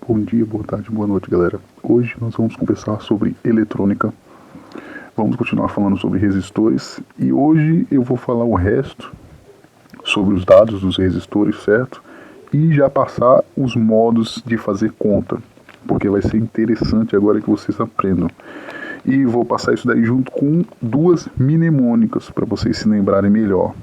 Bom dia, boa tarde, boa noite, galera. Hoje nós vamos conversar sobre eletrônica. Vamos continuar falando sobre resistores e hoje eu vou falar o resto sobre os dados dos resistores, certo? E já passar os modos de fazer conta, porque vai ser interessante agora que vocês aprendam. E vou passar isso daí junto com duas mnemônicas para vocês se lembrarem melhor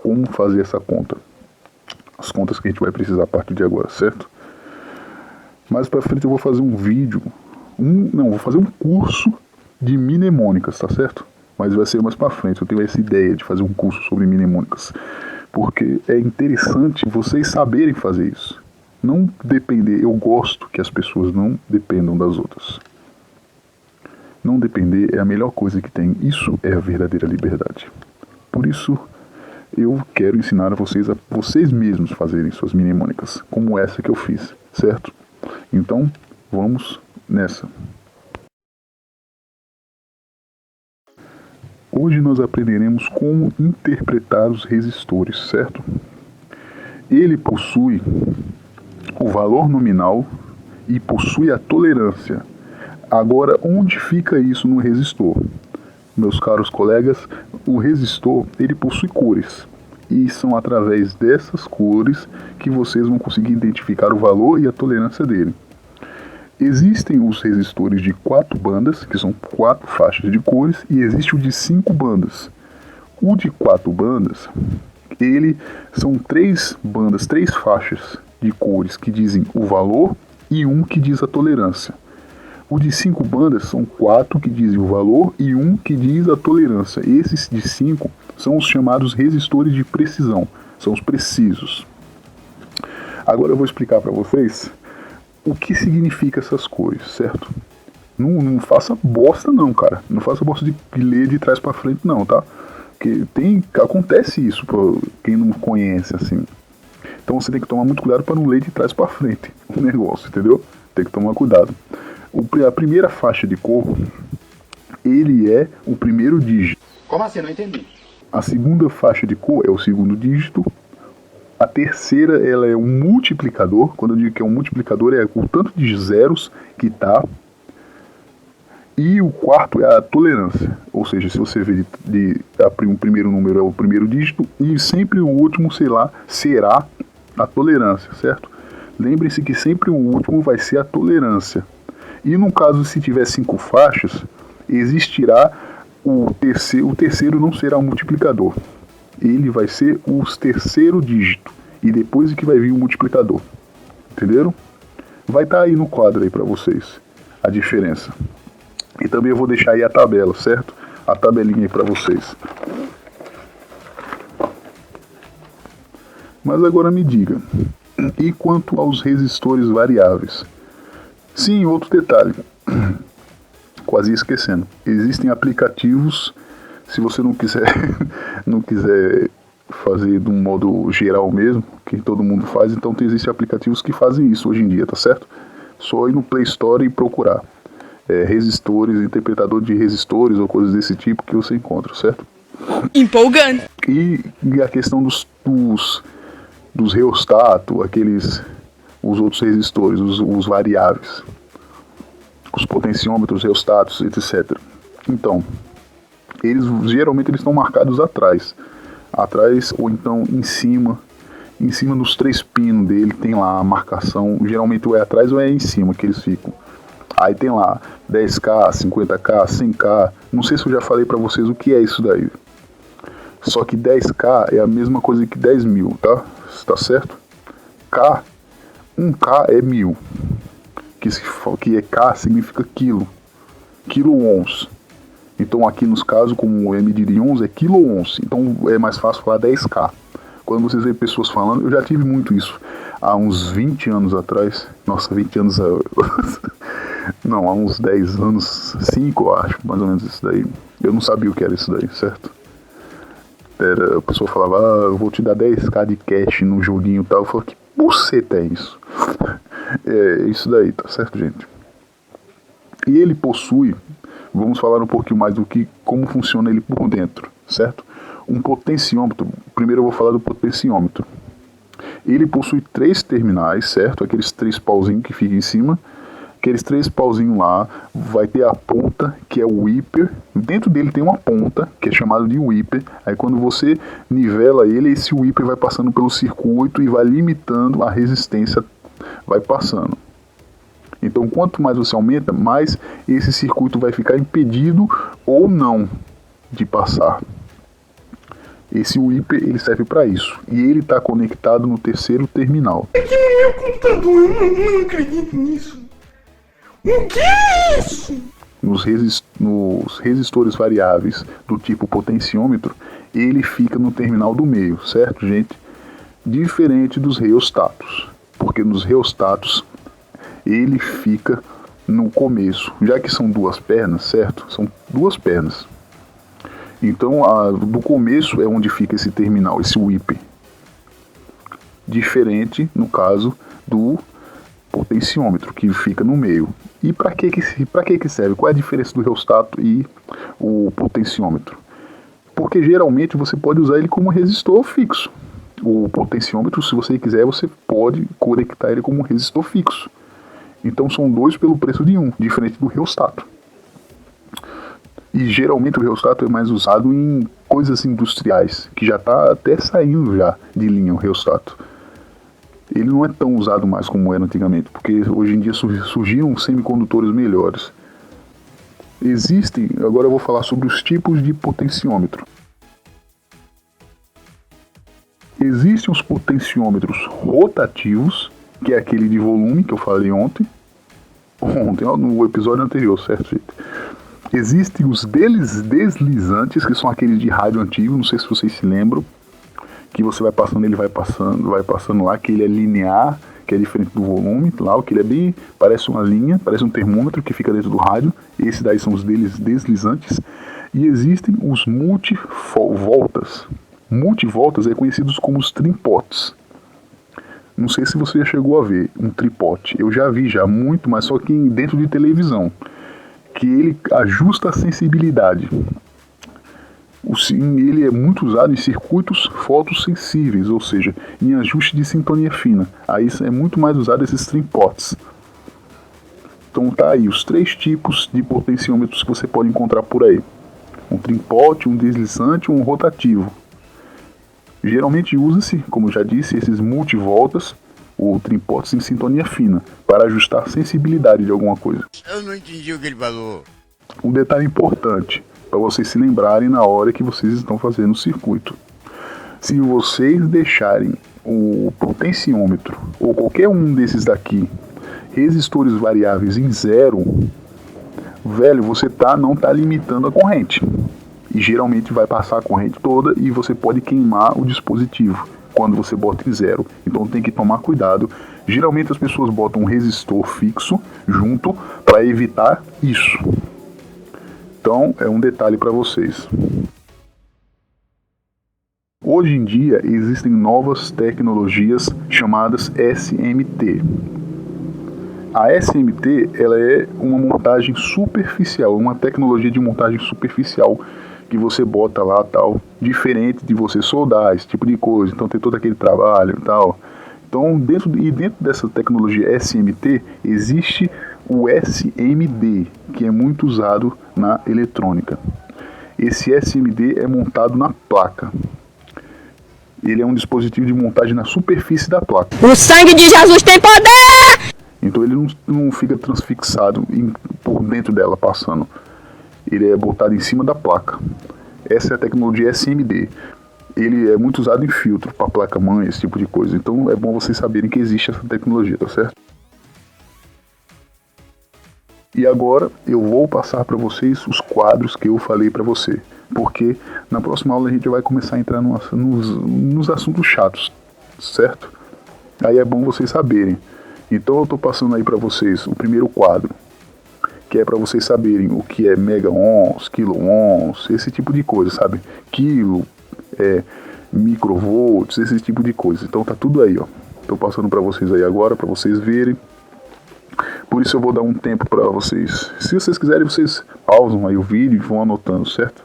como fazer essa conta. As contas que a gente vai precisar a partir de agora, certo? Mais pra frente eu vou fazer um vídeo, vou fazer um curso de mnemônicas, tá certo? Mas vai ser mais pra frente, eu tenho essa ideia de fazer um curso sobre mnemônicas, porque é interessante vocês saberem fazer isso. Não depender, eu gosto que as pessoas não dependam das outras. Não depender é a melhor coisa que tem, isso é a verdadeira liberdade. Por isso, eu quero ensinar a vocês mesmos fazerem suas mnemônicas, como essa que eu fiz, certo? Então, vamos nessa. Hoje nós aprenderemos como interpretar os resistores, certo? Ele possui o valor nominal e possui a tolerância. Agora, onde fica isso no resistor? Meus caros colegas, o resistor ele possui cores. E são através dessas cores que vocês vão conseguir identificar o valor e a tolerância dele. Existem os resistores de 4 bandas, que são 4 faixas de cores, e existe o de 5 bandas. O de 4 bandas, ele são 3 bandas, 3 faixas de cores que dizem o valor e um que diz a tolerância. O de 5 bandas são 4 que dizem o valor e um que diz a tolerância. Esses de 5 são os chamados resistores de precisão, são os precisos. Agora eu vou explicar para vocês o que significa essas cores, certo? Não faça bosta não, cara. Não faça bosta de ler de trás para frente não, tá? Porque acontece isso pra quem não conhece, assim. Então você tem que tomar muito cuidado para não ler de trás para frente o negócio, entendeu? Tem que tomar cuidado. A primeira faixa de cor, ele é o primeiro dígito. Como assim? Não entendi. A segunda faixa de cor é o segundo dígito. A terceira, ela é um multiplicador. Quando eu digo que é um multiplicador, é o tanto de zeros que tá. E o quarto é a tolerância. Ou seja, se você vê o primeiro número é o primeiro dígito e sempre o último, será a tolerância, certo? Lembre-se que sempre o último vai ser a tolerância. E no caso, se tiver 5 faixas, existirá o terceiro não será um multiplicador. Ele vai ser o terceiro dígito. E depois é que vai vir o multiplicador. Entenderam? Vai estar aí no quadro aí para vocês a diferença. E também eu vou deixar aí a tabela, certo? A tabelinha aí para vocês. Mas agora me diga. E quanto aos resistores variáveis? Sim, outro detalhe, quase esquecendo, existem aplicativos, se você não quiser fazer de um modo geral mesmo, que todo mundo faz, então existem aplicativos que fazem isso hoje em dia, tá certo? Só ir no Play Store e procurar resistores, interpretador de resistores ou coisas desse tipo que você encontra, certo? Empolgante! E a questão dos reostatos, os outros resistores, os variáveis, os potenciômetros, reostatos, etc. Então, geralmente eles estão marcados atrás ou então em cima dos 3 pinos dele tem lá a marcação, geralmente ou é atrás ou é em cima que eles ficam. Aí tem lá 10K, 50K, 100K, não sei se eu já falei pra vocês o que é isso daí. Só que 10K é a mesma coisa que 10 mil, tá? Tá certo? 1K é 1000. Que é K significa quilo. Quilo-ons. Então aqui nos casos, como é medido em ons, é quilo-ons. Então é mais fácil falar 10K. Quando vocês veem pessoas falando, eu já tive muito isso. Há uns 20 anos atrás. Nossa, 20 anos... Não, há uns 10 anos, 5 eu acho, mais ou menos isso daí. Eu não sabia o que era isso daí, certo? A pessoa falava, eu vou te dar 10K de cash no joguinho e tal. Eu falei, que buceta é isso? É isso daí, tá certo, gente? E ele possui, vamos falar um pouquinho mais como funciona ele por dentro, certo? Um potenciômetro, primeiro eu vou falar do potenciômetro. Ele possui 3 terminais, certo? Aqueles 3 pauzinhos que ficam em cima. Aqueles 3 pauzinhos lá, vai ter a ponta, que é o whipper. Dentro dele tem uma ponta, que é chamada de whipper. Aí quando você nivela ele, esse whipper vai passando pelo circuito e vai limitando a resistência, vai passando. Então quanto mais você aumenta, mais esse circuito vai ficar impedido ou não de passar. Esse whipper ele serve para isso. E ele está conectado no terceiro terminal. Aqui no meu computador, eu não acredito nisso. O que é isso? Nos resistores variáveis do tipo potenciômetro, ele fica no terminal do meio, certo, gente? Diferente dos reostatos, porque nos reostatos ele fica no começo, já que são 2 pernas, certo? São 2 pernas. Então, do começo é onde fica esse terminal, esse whipper. Diferente, no caso, do potenciômetro, que fica no meio. E para que serve? Qual é a diferença do reostato e o potenciômetro? Porque geralmente você pode usar ele como resistor fixo. O potenciômetro, se você quiser, você pode conectar ele como resistor fixo. Então são 2 pelo preço de 1, diferente do reostato. E geralmente o reostato é mais usado em coisas industriais, que já está até saindo já de linha o reostato. Ele não é tão usado mais como era antigamente, porque hoje em dia surgiram semicondutores melhores. Existem, agora eu vou falar sobre os tipos de potenciômetro. Existem os potenciômetros rotativos, que é aquele de volume que eu falei ontem no episódio anterior, certo, gente? Existem os deslizantes, que são aqueles de rádio antigo, não sei se vocês se lembram, que você vai passando, ele vai passando lá, que ele é linear, que é diferente do volume, lá, que ele é bem, parece uma linha, parece um termômetro que fica dentro do rádio. Esses daí são os deslizantes. E existem os multivoltas. Multivoltas é conhecidos como os trimpotes. Não sei se você já chegou a ver um tripote. Eu já vi muito, mas só que dentro de televisão, que ele ajusta a sensibilidade. Ele é muito usado em circuitos fotossensíveis, ou seja, em ajuste de sintonia fina. Aí é muito mais usado esses trimpotes. Então tá aí os 3 tipos de potenciômetros que você pode encontrar por aí. Um trimpote, um deslizante e um rotativo. Geralmente usa-se, como já disse, esses multivoltas ou trimpotes em sintonia fina, para ajustar a sensibilidade de alguma coisa. Eu não entendi o que ele falou. Um detalhe importante, para vocês se lembrarem na hora que vocês estão fazendo o circuito. Se vocês deixarem o potenciômetro, ou qualquer um desses daqui, resistores variáveis em 0, velho, você não está limitando a corrente. E geralmente vai passar a corrente toda e você pode queimar o dispositivo quando você bota em 0. Então tem que tomar cuidado. Geralmente as pessoas botam um resistor fixo junto para evitar isso. Então é um detalhe para vocês. Hoje em dia existem novas tecnologias chamadas SMT. A SMT ela é uma montagem superficial, uma tecnologia de montagem superficial que você bota lá tal, diferente de você soldar, esse tipo de coisa. Então tem todo aquele trabalho e tal. Então dentro dessa tecnologia SMT existe o SMD, que é muito usado na eletrônica. Esse SMD é montado na placa. Ele é um dispositivo de montagem na superfície da placa. O sangue de Jesus tem poder! Então ele não fica transfixado por dentro dela passando. Ele é botado em cima da placa. Essa é a tecnologia SMD. Ele é muito usado em filtro para placa-mãe, esse tipo de coisa. Então é bom vocês saberem que existe essa tecnologia, tá certo? E agora eu vou passar para vocês os quadros que eu falei para você. Porque na próxima aula a gente vai começar a entrar nos assuntos chatos, certo? Aí é bom vocês saberem. Então eu estou passando aí para vocês o primeiro quadro, que é para vocês saberem o que é mega-ohms, kilo-ohms, esse tipo de coisa, sabe? Quilo, microvolts, esse tipo de coisa. Então tá tudo aí, ó. Tô passando para vocês aí agora, para vocês verem. Por isso eu vou dar um tempo para vocês. Se vocês quiserem, vocês pausam aí o vídeo e vão anotando, certo?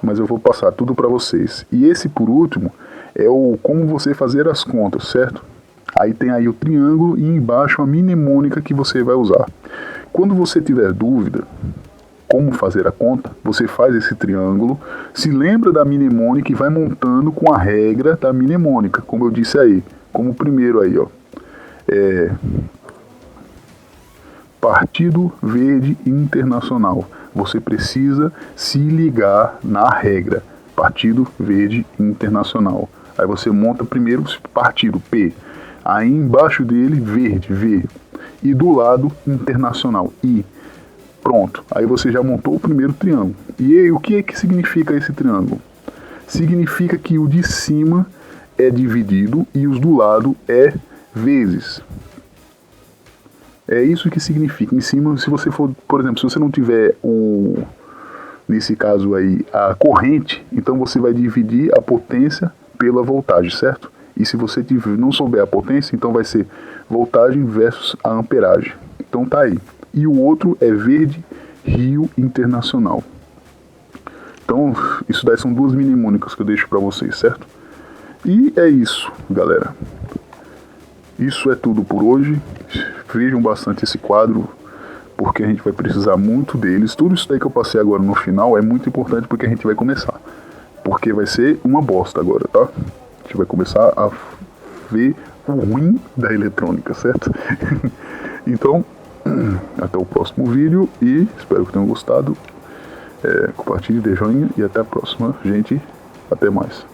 Mas eu vou passar tudo para vocês. E esse, por último, é o como você fazer as contas, certo? Aí tem aí o triângulo e embaixo a mnemônica que você vai usar. Quando você tiver dúvida como fazer a conta, você faz esse triângulo, se lembra da mnemônica e vai montando com a regra da mnemônica, como eu disse aí, como o primeiro aí, ó. Partido Verde Internacional. Você precisa se ligar na regra. Partido Verde Internacional. Aí você monta primeiro o partido P. Aí embaixo dele verde, V. E do lado internacional, I. Pronto. Aí você já montou o primeiro triângulo. E aí, o que é que significa esse triângulo? Significa que o de cima é dividido e os do lado é vezes. É isso que significa. Em cima, se você for, por exemplo, se você não tiver nesse caso aí, a corrente, então você vai dividir a potência pela voltagem, certo? E se você não souber a potência, então vai ser voltagem versus a amperagem. Então tá aí. E o outro é Verde Rio Internacional. Então, isso daí são duas mnemônicas que eu deixo para vocês, certo? E é isso, galera. Isso é tudo por hoje. Vejam bastante esse quadro, porque a gente vai precisar muito deles. Tudo isso daí que eu passei agora no final é muito importante porque a gente vai começar. Porque vai ser uma bosta agora, tá? A gente vai começar a ver o ruim da eletrônica, certo? Então, até o próximo vídeo e espero que tenham gostado. Compartilhe, dê joinha e até a próxima, gente. Até mais.